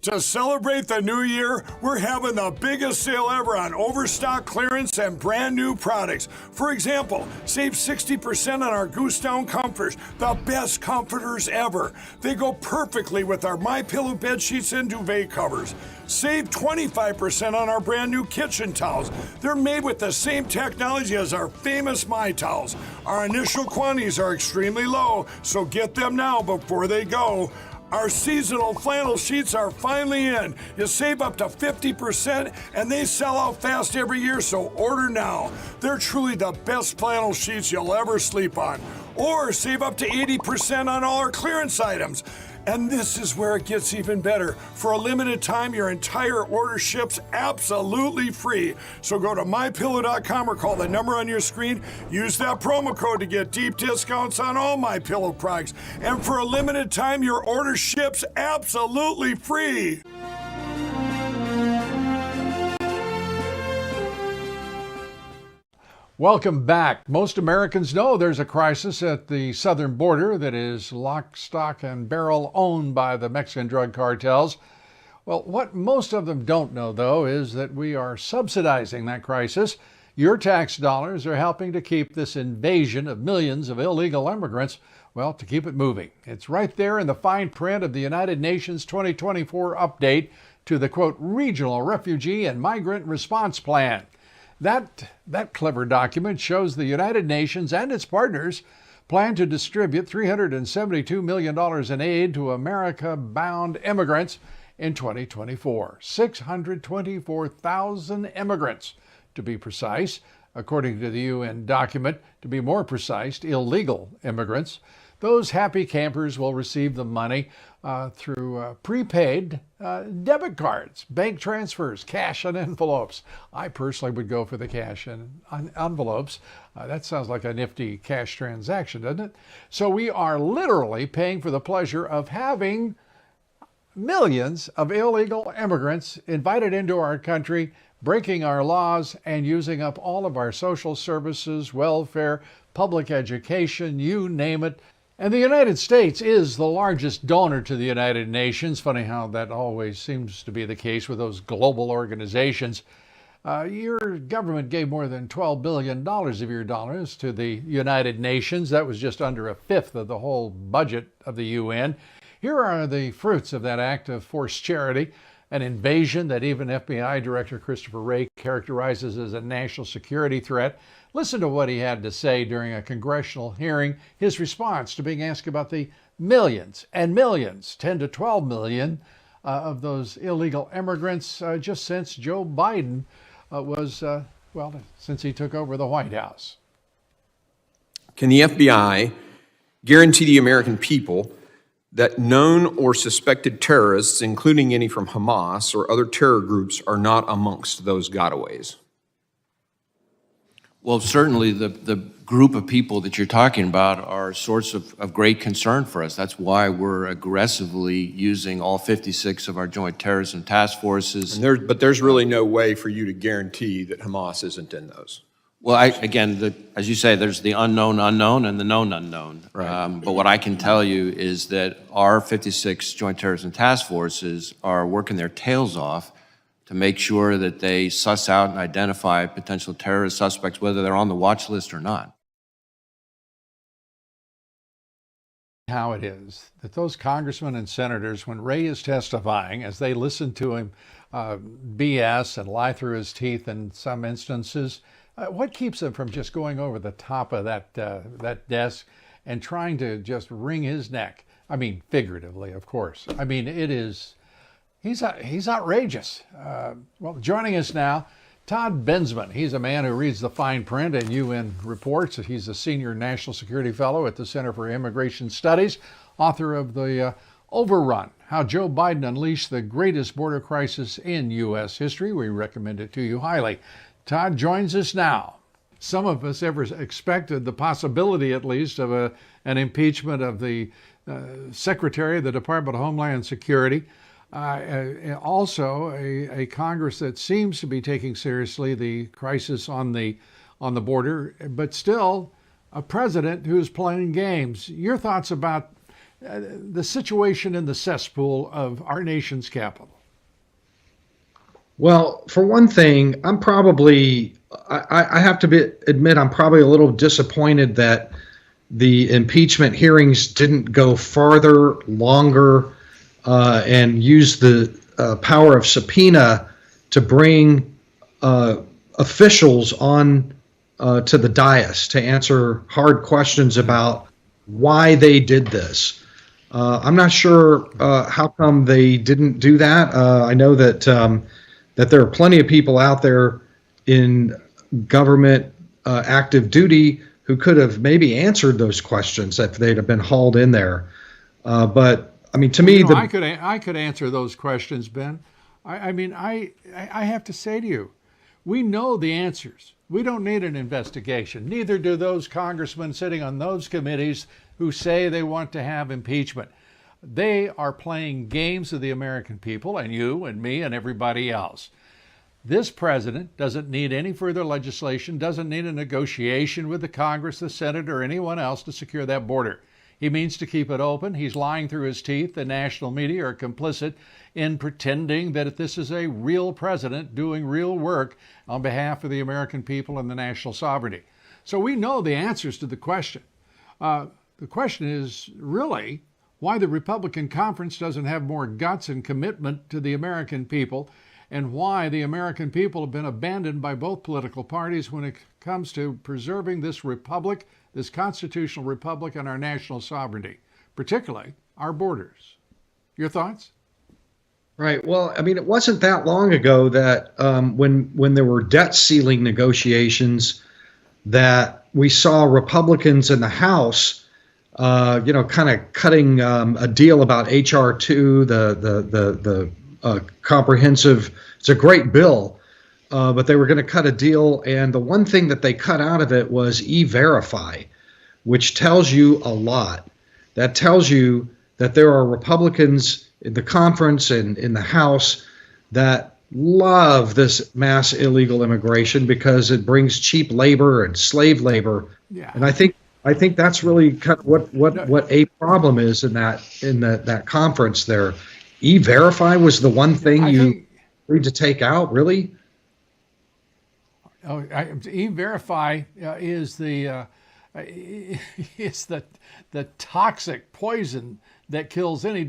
To celebrate the new year, we're having the biggest sale ever on overstock clearance and brand new products. For example, save 60% on our Goose Down comforters, the best comforters ever. They go perfectly with our MyPillow bed sheets and duvet covers. Save 25% on our brand new kitchen towels. They're made with the same technology as our famous My Towels. Our initial quantities are extremely low, so get them now before they go. Our seasonal flannel sheets are finally in. You save up to 50%, and they sell out fast every year, so order now. They're truly the best flannel sheets you'll ever sleep on. Or save up to 80% on all our clearance items. And this is where it gets even better. For a limited time, your entire order ships absolutely free. So go to MyPillow.com or call the number on your screen. Use that promo code to get deep discounts on all MyPillow products. And for a limited time, your order ships absolutely free. Welcome back. Most Americans know there's a crisis at the southern border that is lock, stock, and barrel owned by the Mexican drug cartels. Well, what most of them don't know, though, is that we are subsidizing that crisis. Your tax dollars are helping to keep this invasion of millions of illegal immigrants, well, to keep it moving. It's right there in the fine print of the United Nations 2024 update to the, quote, Regional Refugee and Migrant Response Plan. That clever document shows the United Nations and its partners plan to distribute $372 million in aid to America-bound immigrants in 2024. 624,000 immigrants, to be precise, according to the UN document. To be more precise, illegal immigrants. Those happy campers will receive the money through prepaid debit cards, bank transfers, cash and envelopes. I personally would go for the cash and envelopes. That sounds like a nifty cash transaction, doesn't it? So we are literally paying for the pleasure of having millions of illegal immigrants invited into our country, breaking our laws and using up all of our social services, welfare, public education, you name it. And the United States is the largest donor to the United Nations. Funny how that always seems to be the case with those global organizations. Your government gave more than $12 billion of your dollars to the United Nations. That was just under a fifth of the whole budget of the UN. Here are the fruits of that act of forced charity, an invasion that even FBI Director Christopher Wray characterizes as a national security threat. Listen to what he had to say during a congressional hearing, his response to being asked about the millions and millions, 10 to 12 million of those illegal immigrants just since Joe Biden since he took over the White House. Can the FBI guarantee the American people that known or suspected terrorists, including any from Hamas or other terror groups, are not amongst those gotaways? Well, certainly the group of people that you're talking about are a source of great concern for us. That's why we're aggressively using all 56 of our joint terrorism task forces. And but there's really no way for you to guarantee that Hamas isn't in those. Well, again, as you say, there's the unknown unknown and the known unknown. Right. But what I can tell you is that our 56 joint terrorism task forces are working their tails off to make sure that they suss out and identify potential terrorist suspects, whether they're on the watch list or not. How it is that those congressmen and senators, when Ray is testifying, as they listen to him BS and lie through his teeth in some instances, what keeps them from just going over the top of that desk and trying to just wring his neck? I mean, figuratively, of course. I mean, he's outrageous. Well, joining us now, Todd Bensman. He's a man who reads the fine print and UN reports. He's a senior national security fellow at the Center for Immigration Studies, author of the Overrun, How Joe Biden Unleashed the Greatest Border Crisis in U.S. History. We recommend it to you highly. Todd joins us now. Some of us ever expected the possibility, at least, of an impeachment of the Secretary of the Department of Homeland Security. Also, a Congress that seems to be taking seriously the crisis on the border, but still a president who's playing games. Your thoughts about the situation in the cesspool of our nation's capital? Well, for one thing, I have to admit I'm probably a little disappointed that the impeachment hearings didn't go farther, longer, and use the power of subpoena to bring officials on to the dais to answer hard questions about why they did this. I'm not sure how come they didn't do that. I know that there are plenty of people out there in government active duty who could have maybe answered those questions if they'd have been hauled in there. But I mean, to me, I could answer those questions, Ben. I have to say to you, we know the answers. We don't need an investigation. Neither do those congressmen sitting on those committees who say they want to have impeachment. They are playing games with the American people and you and me and everybody else. This president doesn't need any further legislation, doesn't need a negotiation with the Congress, the Senate, or anyone else to secure that border. He means to keep it open. He's lying through his teeth. The national media are complicit in pretending that this is a real president doing real work on behalf of the American people and the national sovereignty. So we know the answers to the question. The question is really why the Republican conference doesn't have more guts and commitment to the American people, and why the American people have been abandoned by both political parties when it comes to preserving this republic, this constitutional republic, and our national sovereignty, particularly our borders. Your thoughts? Right. Well, I mean, it wasn't that long ago that when there were debt ceiling negotiations, that we saw Republicans in the House, kind of cutting a deal about H.R. 2, the comprehensive. It's a great bill, but they were going to cut a deal, and the one thing that they cut out of it was E-Verify, which tells you a lot. That tells you that there are Republicans in the conference and in the House that love this mass illegal immigration because it brings cheap labor and slave labor. Yeah. And I think that's really kind of what a problem is in that conference there. E-Verify was the one thing you agreed to take out, really? E-Verify is the toxic poison that kills any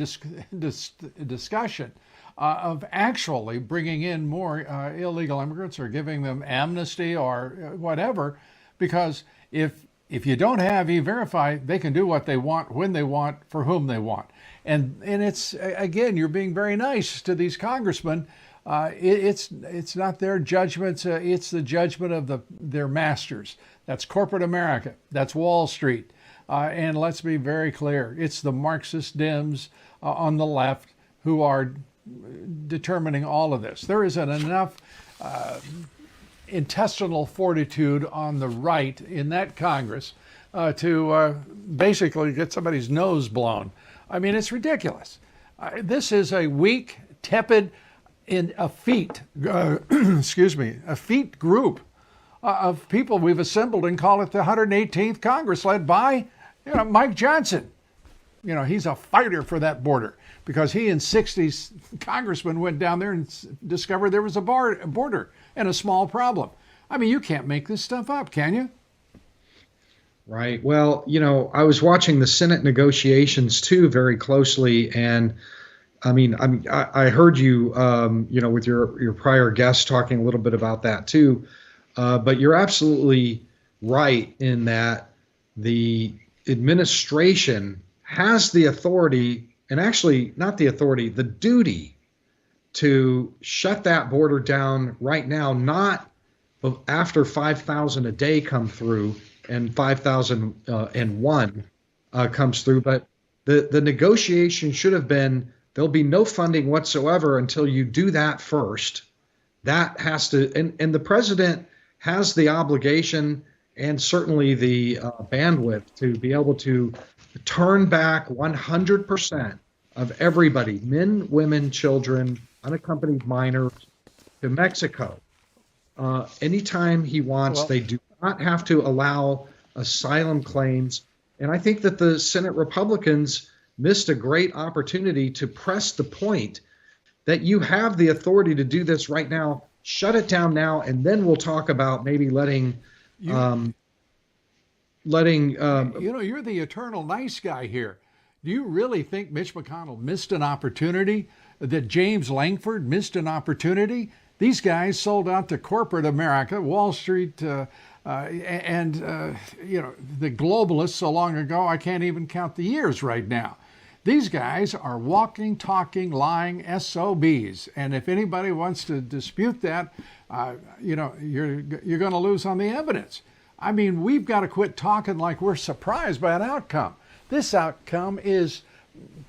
discussion of actually bringing in more illegal immigrants or giving them amnesty or whatever, because if you don't have E-Verify, they can do what they want, when they want, for whom they want. And it's, again, you're being very nice to these congressmen. It's not their judgments, it's the judgment of their masters. That's corporate America. That's Wall Street. And let's be very clear, it's the Marxist Dems on the left who are determining all of this. There isn't enough intestinal fortitude on the right in that Congress to basically get somebody's nose blown. I mean, it's ridiculous. This is a weak, tepid, effete group of people we've assembled and call it the 118th Congress, led by Mike Johnson. He's a fighter for that border because he and 60 congressmen went down there and discovered there was a border and a small problem. I mean, you can't make this stuff up, can you? Right. Well, I was watching the Senate negotiations too very closely, and I heard you, with your prior guest talking a little bit about that too. But you're absolutely right in that the administration has the authority, and actually not the authority, the duty to shut that border down right now, not after 5,000 a day come through and 5,001 comes through, but the negotiation should have been there'll be no funding whatsoever until you do that first. That has to, and the president has the obligation and certainly the bandwidth to be able to turn back 100% of everybody, men, women, children, unaccompanied minors, to Mexico. Anytime he wants, they do not have to allow asylum claims. And I think that the Senate Republicans missed a great opportunity to press the point that you have the authority to do this right now. Shut it down now, and then we'll talk about maybe letting. You're the eternal nice guy here. Do you really think Mitch McConnell missed an opportunity? That James Langford missed an opportunity? These guys sold out to corporate America, Wall Street, and the globalists so long ago, I can't even count the years right now. These guys are walking, talking, lying SOBs. And if anybody wants to dispute that, you're going to lose on the evidence. I mean, we've got to quit talking like we're surprised by an outcome. This outcome is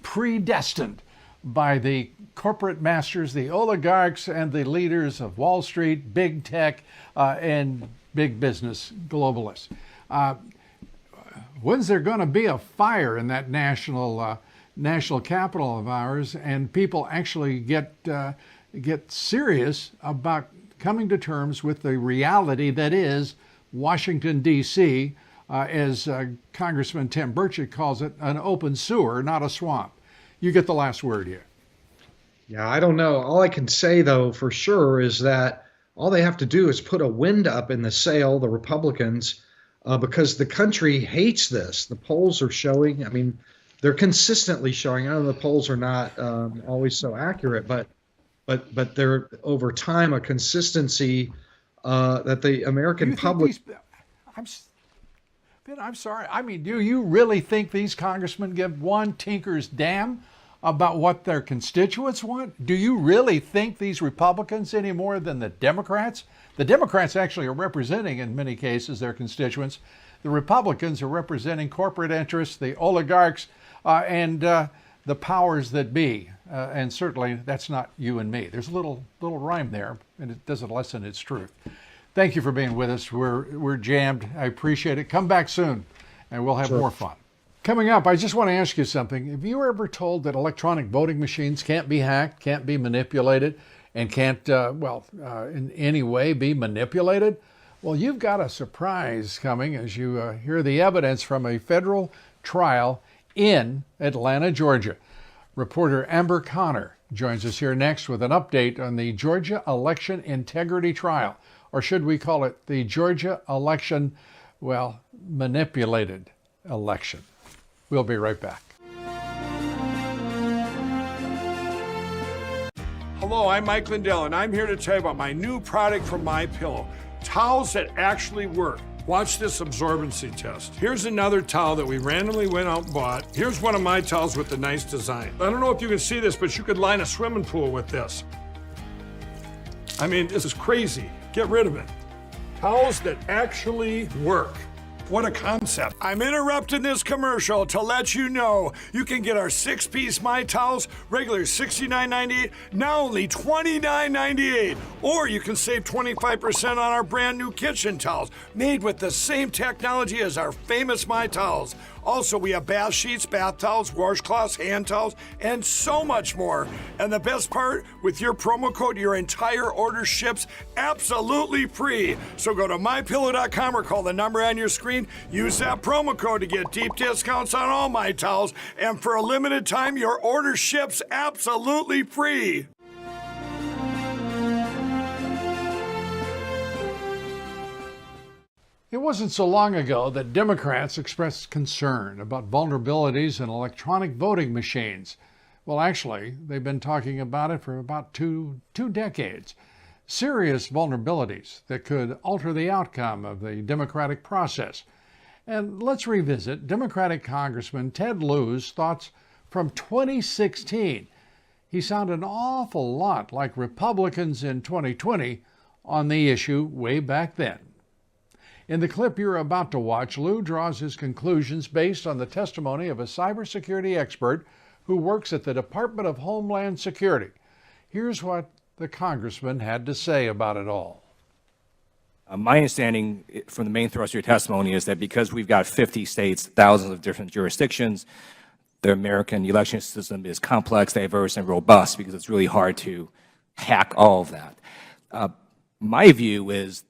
predestined by the corporate masters, the oligarchs, and the leaders of Wall Street, big tech, and big business globalists. When's there going to be a fire in that national capital of ours, and people actually get serious about coming to terms with the reality that is Washington, D.C., as Congressman Tim Burchett calls it, an open sewer, not a swamp. You get the last word here. Yeah, I don't know. All I can say, though, for sure, is that all they have to do is put a wind up in the sail, the Republicans, because the country hates this. The polls are showing, they're consistently showing. I know the polls are not always so accurate, but they're over time a consistency that the American public. I'm sorry. Do you really think these congressmen give one tinker's damn about what their constituents want? Do you really think these Republicans any more than the Democrats? The Democrats actually are representing, in many cases, their constituents. The Republicans are representing corporate interests, the oligarchs, and the powers that be. And certainly that's not you and me. There's a little rhyme there, and it doesn't lessen its truth. Thank you for being with us. We're jammed. I appreciate it. Come back soon, and we'll have more fun. Coming up, I just want to ask you something. Have you ever told that electronic voting machines can't be hacked, can't be manipulated, and can't, in any way be manipulated? Well, you've got a surprise coming as you hear the evidence from a federal trial in Atlanta, Georgia. Reporter Amber Connor joins us here next with an update on the Georgia election integrity trial, or should we call it the Georgia election, manipulated election. We'll be right back. Hello, I'm Mike Lindell, and I'm here to tell you about my new product from MyPillow, towels that actually work. Watch this absorbency test. Here's another towel that we randomly went out and bought. Here's one of my towels with the nice design. I don't know if you can see this, but you could line a swimming pool with this. This is crazy. Get rid of it. Towels that actually work. What a concept. I'm interrupting this commercial to let you know you can get our 6-piece My Towels, regular $69.98, now only $29.98. Or you can save 25% on our brand new kitchen towels, made with the same technology as our famous My Towels. Also, we have bath sheets, bath towels, washcloths, hand towels, and so much more. And the best part, with your promo code, your entire order ships absolutely free. So go to mypillow.com or call the number on your screen. Use that promo code to get deep discounts on all My Towels. And for a limited time, your order ships absolutely free. It wasn't so long ago that Democrats expressed concern about vulnerabilities in electronic voting machines. Well, actually, they've been talking about it for about two decades. Serious vulnerabilities that could alter the outcome of the democratic process. And let's revisit Democratic Congressman Ted Lieu's thoughts from 2016. He sounded an awful lot like Republicans in 2020 on the issue way back then. In the clip you're about to watch, Lieu draws his conclusions based on the testimony of a cybersecurity expert who works at the Department of Homeland Security. Here's what the congressman had to say about it all. My understanding from the main thrust of your testimony is that because we've got 50 states, thousands of different jurisdictions, the American election system is complex, diverse, and robust because it's really hard to hack all of that. My view is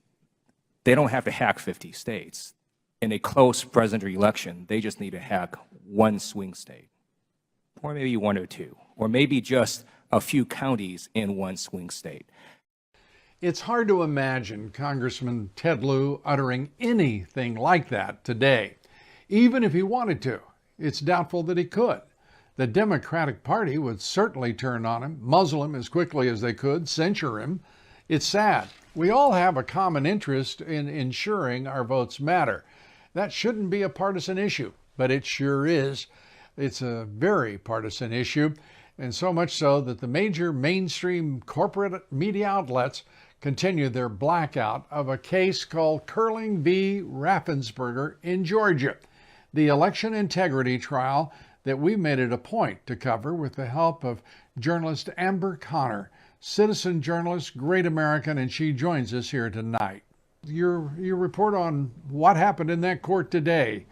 they don't have to hack 50 states. In a close presidential election, they just need to hack one swing state, or maybe one or two, or maybe just a few counties in one swing state. It's hard to imagine Congressman Ted Lieu uttering anything like that today. Even if he wanted to, it's doubtful that he could. The Democratic Party would certainly turn on him, muzzle him as quickly as they could, censure him. It's sad. We all have a common interest in ensuring our votes matter. That shouldn't be a partisan issue, but it sure is. It's a very partisan issue, and so much so that the major mainstream corporate media outlets continue their blackout of a case called Curling v. Raffensperger in Georgia, the election integrity trial that we made it a point to cover with the help of journalist Amber Connor, citizen journalist, great American, and she joins us here tonight. Your report on what happened in that court today.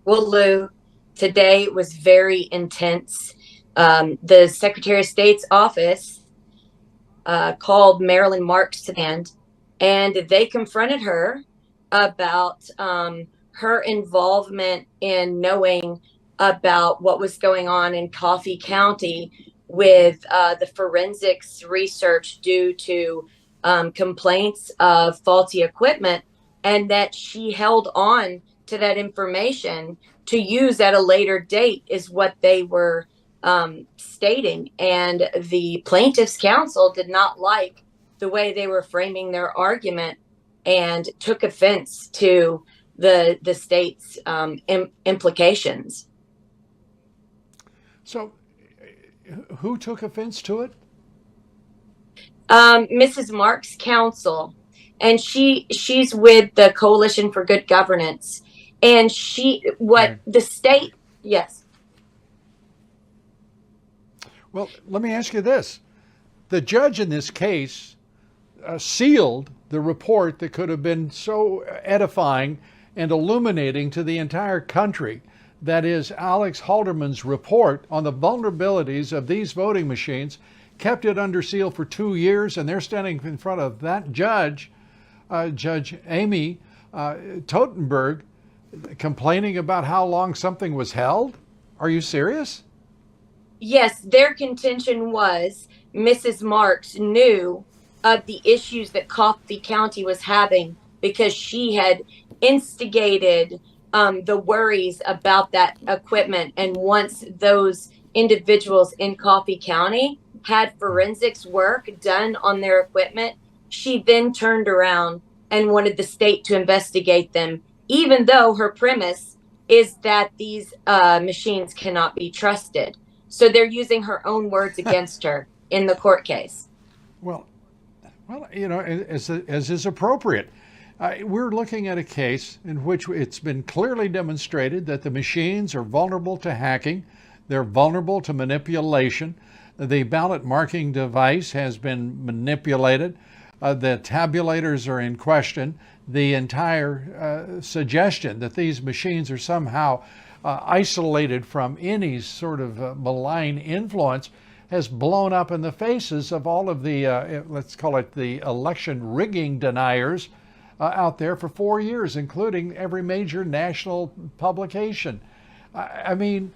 Well, Lou, today was very intense. The Secretary of State's office called Marilyn Marks to stand, and they confronted her about her involvement in knowing about what was going on in Coffee County with the forensics research due to complaints of faulty equipment, and that she held on to that information to use at a later date is what they were stating. And the plaintiff's counsel did not like the way they were framing their argument and took offense to the state's implications. So who took offense to it? Mrs. Marks' counsel, and she's with the Coalition for Good Governance, and the state, yes. Well, let me ask you this. The judge in this case sealed the report that could have been so edifying and illuminating to the entire country. That is Alex Halderman's report on the vulnerabilities of these voting machines, kept it under seal for 2 years, and they're standing in front of that judge, Judge Amy Totenberg, complaining about how long something was held? Are you serious? Yes, their contention was Mrs. Marks knew of the issues that Coffee County was having because she had instigated the worries about that equipment. And once those individuals in Coffee County had forensics work done on their equipment, she then turned around and wanted the state to investigate them, even though her premise is that these machines cannot be trusted. So they're using her own words against her in the court case. Well, you know, as is appropriate. We're looking at a case in which it's been clearly demonstrated that the machines are vulnerable to hacking, they're vulnerable to manipulation. The ballot marking device has been manipulated. The tabulators are in question. The entire suggestion that these machines are somehow isolated from any sort of malign influence has blown up in the faces of all of the, let's call it the election rigging deniers out there for 4 years, including every major national publication. I mean,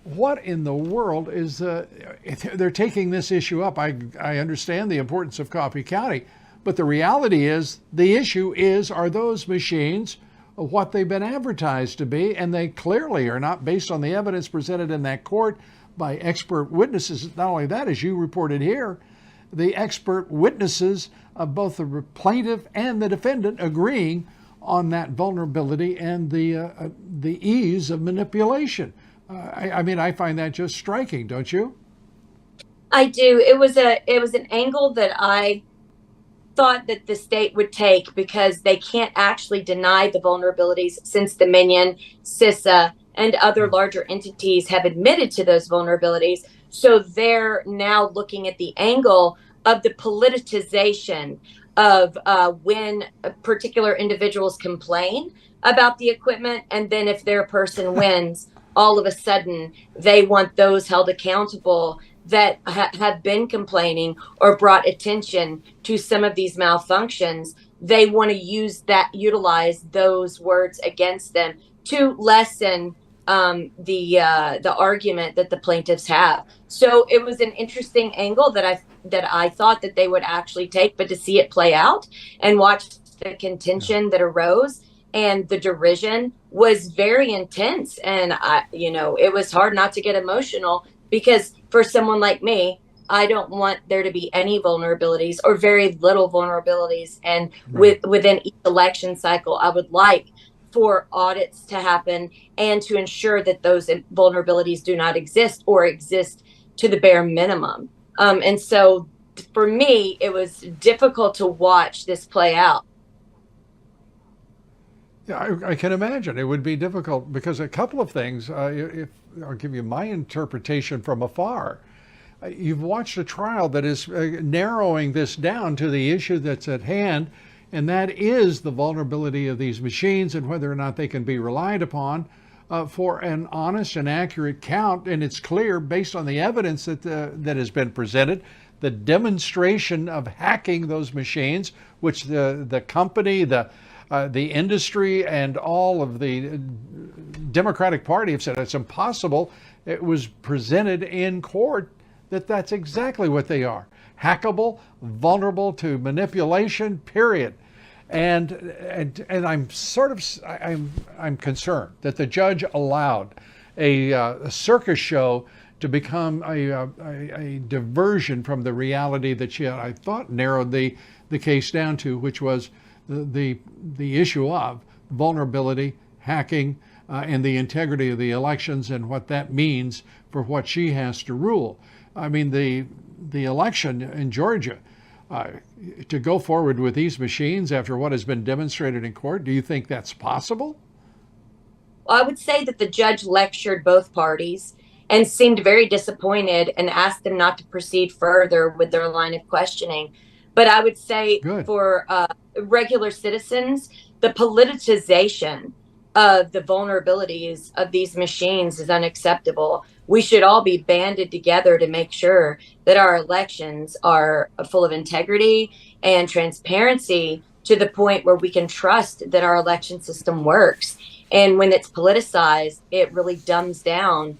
what in the world is they're taking this issue up? I understand the importance of Coffee County, but the reality is the issue is, are those machines what they've been advertised to be? And they clearly are not, based on the evidence presented in that court by expert witnesses. Not only that, as you reported here, the expert witnesses of both the plaintiff and the defendant agreeing on that vulnerability and the ease of manipulation. I mean, I find that just striking, don't you? I do. It was an angle that I thought that the state would take, because they can't actually deny the vulnerabilities, since Dominion, CISA, and other larger entities have admitted to those vulnerabilities. So they're now looking at the angle of the politicization of when particular individuals complain about the equipment, and then if their person wins, all of a sudden they want those held accountable that have been complaining or brought attention to some of these malfunctions. They want to utilize those words against them to lessen the argument that the plaintiffs have. So it was an interesting angle that I thought that they would actually take, but to see it play out and watch the contention that arose and the derision was very intense. And it was hard not to get emotional, because for someone like me, I don't want there to be any vulnerabilities or very little vulnerabilities. And within each election cycle, I would like for audits to happen and to ensure that those vulnerabilities do not exist or exist to the bare minimum. And so for me, it was difficult to watch this play out. Yeah, I can imagine it would be difficult, because a couple of things, if I'll give you my interpretation from afar. You've watched a trial that is narrowing this down to the issue that's at hand, and that is the vulnerability of these machines and whether or not they can be relied upon for an honest and accurate count. And it's clear, based on the evidence that has been presented, the demonstration of hacking those machines, which the company, the industry, and all of the Democratic Party have said it's impossible. It was presented in court that that's exactly what they are: hackable, vulnerable to manipulation, period. And I'm I'm concerned that the judge allowed a circus show to become a diversion from the reality that she had, I thought, narrowed the case down to, which was the issue of vulnerability, hacking, and the integrity of the elections, and what that means for what she has to rule. I mean, the election in Georgia, to go forward with these machines after what has been demonstrated in court, do you think that's possible? Well, I would say that the judge lectured both parties and seemed very disappointed and asked them not to proceed further with their line of questioning. But I would say for regular citizens, the politicization of the vulnerabilities of these machines is unacceptable. We should all be banded together to make sure that our elections are full of integrity and transparency, to the point where we can trust that our election system works. And when it's politicized, it really dumbs down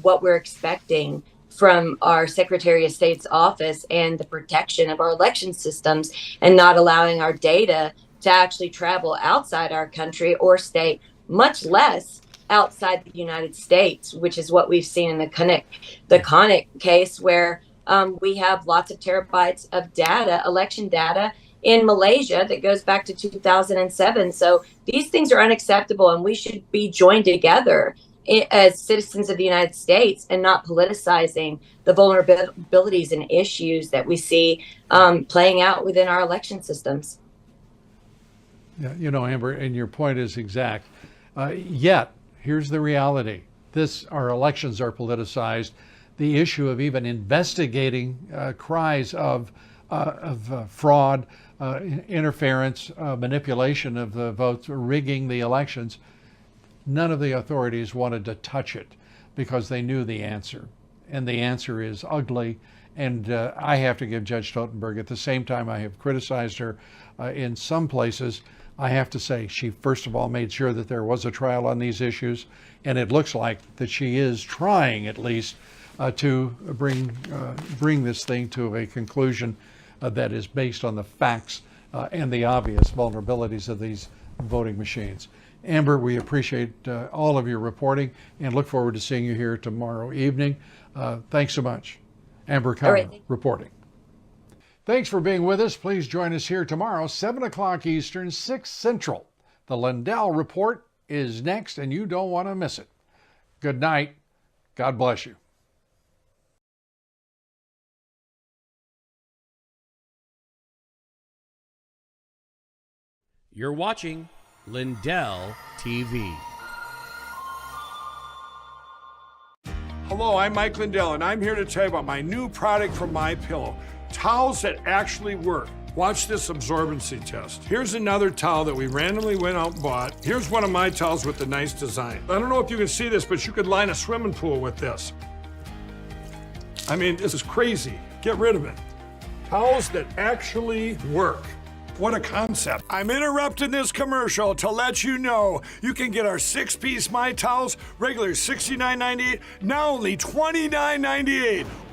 what we're expecting from our Secretary of State's office and the protection of our election systems, and not allowing our data to actually travel outside our country or state, much less outside the United States, which is what we've seen in the Connick case, where we have lots of terabytes of data, election data, in Malaysia that goes back to 2007. So these things are unacceptable, and we should be joined together as citizens of the United States and not politicizing the vulnerabilities and issues that we see playing out within our election systems. Yeah, you know, Amber, and your point is exact. Yet, here's the reality. Our elections are politicized. The issue of even investigating cries of fraud, interference, manipulation of the votes, rigging the elections, none of the authorities wanted to touch it because they knew the answer. And the answer is ugly. And I have to give Judge Stoltenberg, at the same time I have criticized her in some places, I have to say she first of all made sure that there was a trial on these issues, and it looks like that she is trying at least to bring this thing to a conclusion that is based on the facts and the obvious vulnerabilities of these voting machines. Amber, we appreciate all of your reporting and look forward to seeing you here tomorrow evening. Thanks so much. Amber Cowan reporting. Thanks for being with us. Please join us here tomorrow, 7 o'clock Eastern, 6 Central. The Lindell Report is next, and you don't want to miss it. Good night. God bless you. You're watching Lindell TV. Hello, I'm Mike Lindell, and I'm here to tell you about my new product from MyPillow. Towels that actually work. Watch this absorbency test. Here's another towel that we randomly went out and bought. Here's one of my towels with the nice design. I don't know if you can see this, but you could line a swimming pool with this. I mean, this is crazy. Get rid of it. Towels that actually work. What a concept. I'm interrupting this commercial to let you know you can get our 6-piece My Towels, regular $69.98, now only $29.98.